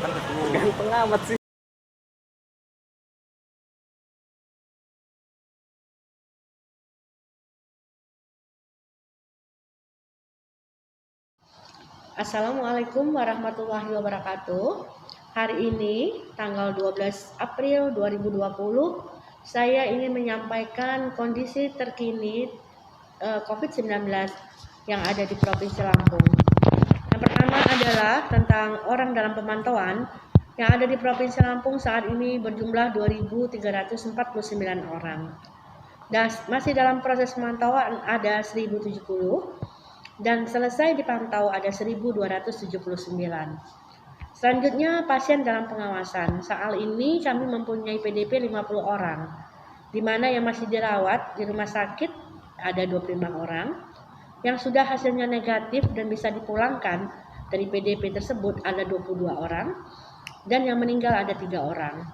Ganteng amat sih. Assalamualaikum warahmatullahi wabarakatuh. Hari ini tanggal 12 April 2020 saya ingin menyampaikan kondisi terkini COVID-19 yang ada di Provinsi Lampung. Yang pertama adalah tentang orang dalam pemantauan yang ada di Provinsi Lampung saat ini berjumlah 2.349 orang. Dan masih dalam proses pemantauan ada 1.070 dan selesai dipantau ada 1.279. Selanjutnya pasien dalam pengawasan. Saat ini kami mempunyai PDP 50 orang, di mana yang masih dirawat di rumah sakit ada 25 orang, yang sudah hasilnya negatif dan bisa dipulangkan dari PDP tersebut ada 22 orang, dan yang meninggal ada 3 orang.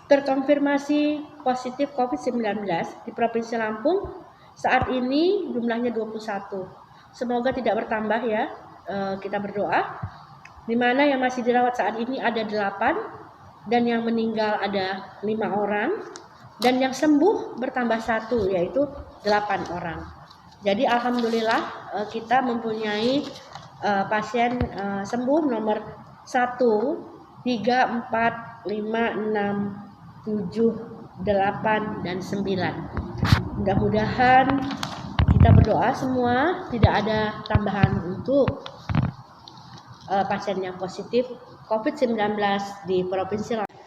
Terkonfirmasi positif COVID-19 di Provinsi Lampung saat ini jumlahnya 21. Semoga tidak bertambah ya, kita berdoa. Di mana yang masih dirawat saat ini ada 8 dan yang meninggal ada 5 orang dan yang sembuh bertambah 1 yaitu 8 orang. Jadi alhamdulillah kita mempunyai pasien sembuh nomor 1, 3, 4, 5, 6, 7, 8, dan 9. Mudah-mudahan kita berdoa semua tidak ada tambahan untuk pasien yang positif COVID-19 di Provinsi Lampung.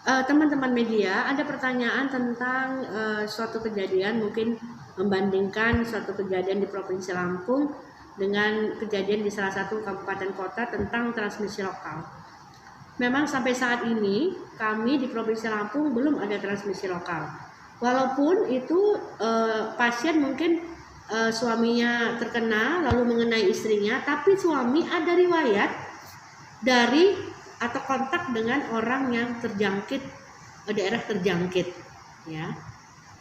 Teman-teman media, ada pertanyaan tentang suatu kejadian, mungkin membandingkan suatu kejadian di Provinsi Lampung dengan kejadian di salah satu kabupaten kota tentang transmisi lokal. Memang sampai saat ini kami di Provinsi Lampung belum ada transmisi lokal. Walaupun itu pasien mungkin suaminya terkena lalu mengenai istrinya, tapi suami ada riwayat dari atau kontak dengan orang yang terjangkit daerah terjangkit ya.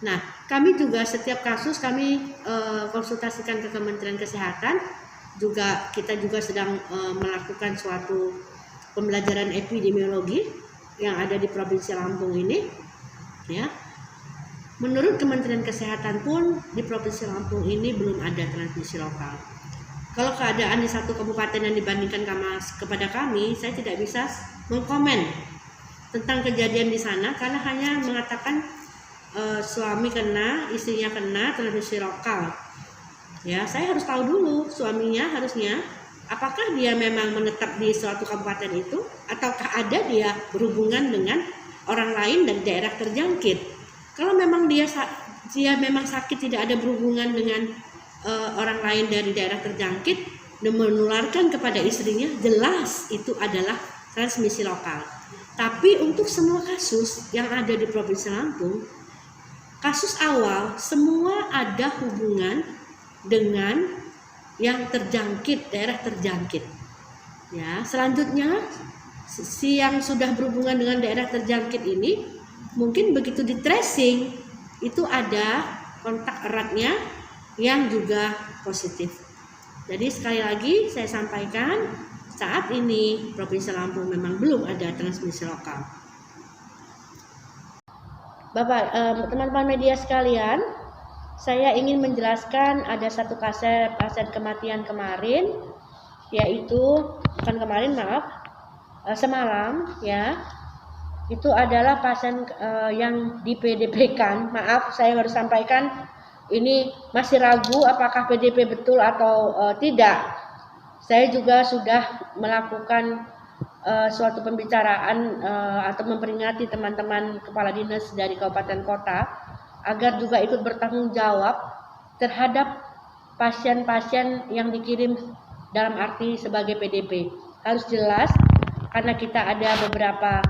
Nah, kami juga setiap kasus kami konsultasikan ke Kementerian Kesehatan, kita juga sedang melakukan suatu pembelajaran epidemiologi yang ada di Provinsi Lampung ini ya. Menurut Kementerian Kesehatan pun di Provinsi Lampung ini belum ada transmisi lokal. Kalau keadaan di satu kabupaten yang dibandingkan kepada kami, saya tidak bisa mengkomen tentang kejadian di sana karena hanya mengatakan suami kena, istrinya kena transmisi lokal. Ya, saya harus tahu dulu suaminya harusnya apakah dia memang menetap di suatu kabupaten itu ataukah ada dia berhubungan dengan orang lain dari daerah terjangkit. Kalau memang dia memang sakit tidak ada berhubungan dengan orang lain dari daerah terjangkit dan menularkan kepada istrinya, jelas itu adalah transmisi lokal. Tapi untuk semua kasus yang ada di Provinsi Lampung, kasus awal semua ada hubungan dengan yang terjangkit, daerah terjangkit. Ya, selanjutnya yang sudah berhubungan dengan daerah terjangkit ini mungkin begitu di tracing itu ada kontak eratnya yang juga positif. Jadi sekali lagi saya sampaikan saat ini Provinsi Lampung memang belum ada transmisi lokal. Bapak, teman-teman media sekalian, saya ingin menjelaskan ada satu pasien kematian kemarin, yaitu bukan kemarin maaf, semalam ya. Itu adalah pasien yang di PDP-kan. Maaf, saya baru sampaikan ini masih ragu apakah PDP betul atau tidak. Saya juga sudah melakukan suatu pembicaraan atau memperingati teman-teman kepala dinas dari kabupaten kota agar juga ikut bertanggung jawab terhadap pasien-pasien yang dikirim dalam arti sebagai PDP. Harus jelas karena kita ada beberapa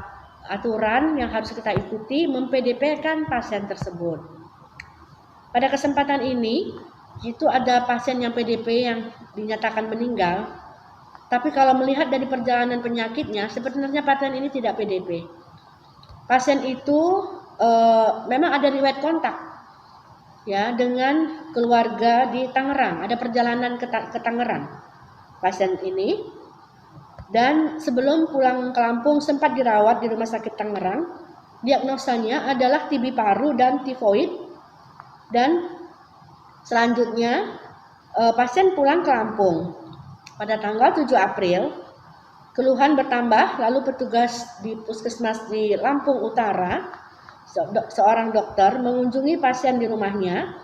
aturan yang harus kita ikuti mem-PDP-kan pasien tersebut. Pada kesempatan ini, itu ada pasien yang PDP yang dinyatakan meninggal. Tapi kalau melihat dari perjalanan penyakitnya, sebenarnya pasien ini tidak PDP. Pasien itu memang ada riwayat kontak ya dengan keluarga di Tangerang, ada perjalanan ke Tangerang. Pasien ini Dan sebelum pulang ke Lampung sempat dirawat di Rumah Sakit Tangerang. Diagnosanya adalah TB paru dan tifoid. Dan selanjutnya pasien pulang ke Lampung. Pada tanggal 7 April, keluhan bertambah, lalu petugas di puskesmas di Lampung Utara, seorang dokter mengunjungi pasien di rumahnya.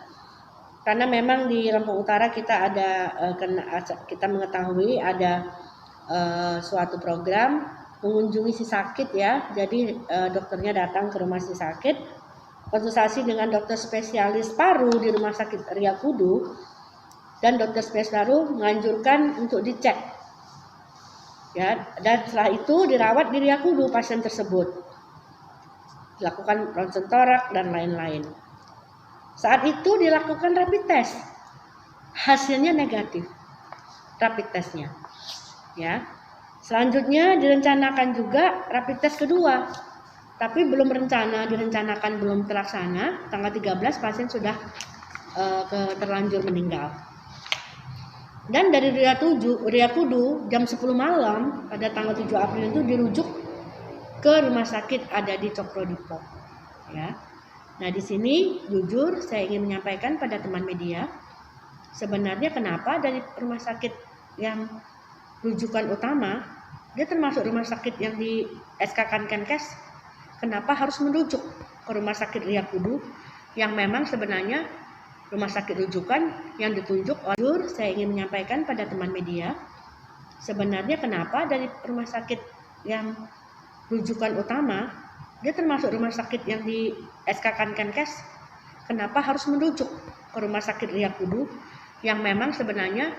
Karena memang di Lampung Utara kita kita mengetahui ada suatu program mengunjungi si sakit ya. Jadi dokternya datang ke rumah si sakit, konsultasi dengan dokter spesialis paru di Rumah Sakit Ria Kudu, dan dokter spesialis paru menganjurkan untuk dicek. Ya, dan setelah itu dirawat di Ria Kudu pasien tersebut. Dilakukan ronsen torak dan lain-lain. Saat itu dilakukan rapid test. Hasilnya negatif. Rapid testnya. Ya. Selanjutnya direncanakan juga rapid test kedua. Tapi belum direncanakan belum terlaksana. Tanggal 13 pasien sudah terlanjur meninggal. Dan dari Ria Kudu jam 10 malam pada tanggal 7 April itu dirujuk ke rumah sakit ada di Cokro Depok. Ya. Nah, di sini jujur saya ingin menyampaikan pada teman media, sebenarnya kenapa dari rumah sakit yang rujukan utama, dia termasuk rumah sakit yang di SK-kan Kemenkes, kenapa harus merujuk ke rumah sakit Ria Kudu yang memang sebenarnya rumah sakit rujukan yang ditunjuk oleh. Saya ingin menyampaikan pada teman media, sebenarnya kenapa dari rumah sakit yang rujukan utama, dia termasuk rumah sakit yang di SK-kan Kemenkes, kenapa harus merujuk ke rumah sakit Ria Kudu yang memang sebenarnya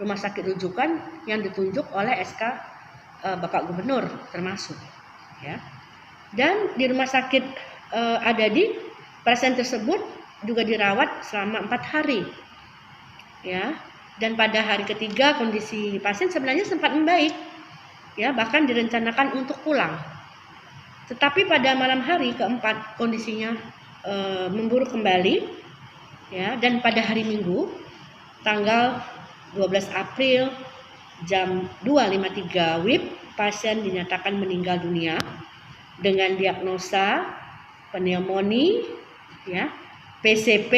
rumah sakit rujukan yang ditunjuk oleh SK Bapak Gubernur termasuk, ya. Dan di rumah sakit Adadi, pasien tersebut juga dirawat selama 4 hari, ya. Dan pada hari ketiga kondisi pasien sebenarnya sempat membaik, ya, bahkan direncanakan untuk pulang. Tetapi pada malam hari keempat kondisinya memburuk kembali, ya. Dan pada hari Minggu tanggal 12 April jam 2.53 WIB pasien dinyatakan meninggal dunia dengan diagnosa pneumonia, ya, PCP,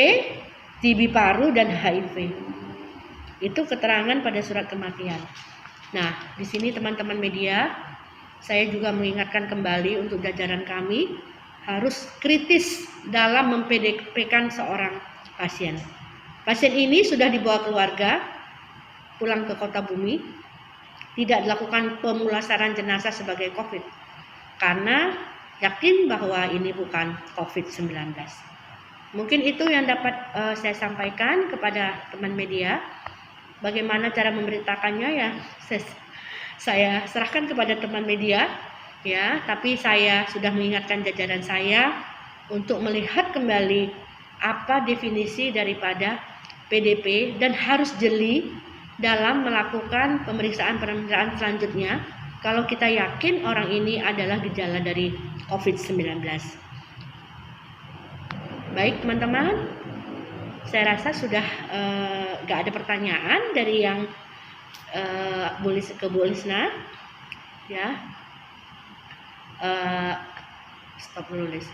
TB paru dan HIV. Itu keterangan pada surat kematian. Nah, di sini teman-teman media, saya juga mengingatkan kembali untuk jajaran kami harus kritis dalam mem-PDP-kan seorang pasien. Pasien ini sudah dibawa keluarga pulang ke Kota Bumi, tidak dilakukan pemulasaran jenazah sebagai COVID karena yakin bahwa ini bukan COVID-19. Mungkin itu yang dapat saya sampaikan kepada teman media. Bagaimana cara memberitakannya ya saya serahkan kepada teman media, ya. Tapi saya sudah mengingatkan jajaran saya untuk melihat kembali apa definisi daripada PDP dan harus jeli dalam melakukan pemeriksaan selanjutnya kalau kita yakin orang ini adalah gejala dari COVID-19. Baik teman-teman, saya rasa sudah gak ada pertanyaan dari yang ke Bu Lisna, ya. Stop dulu, Lis.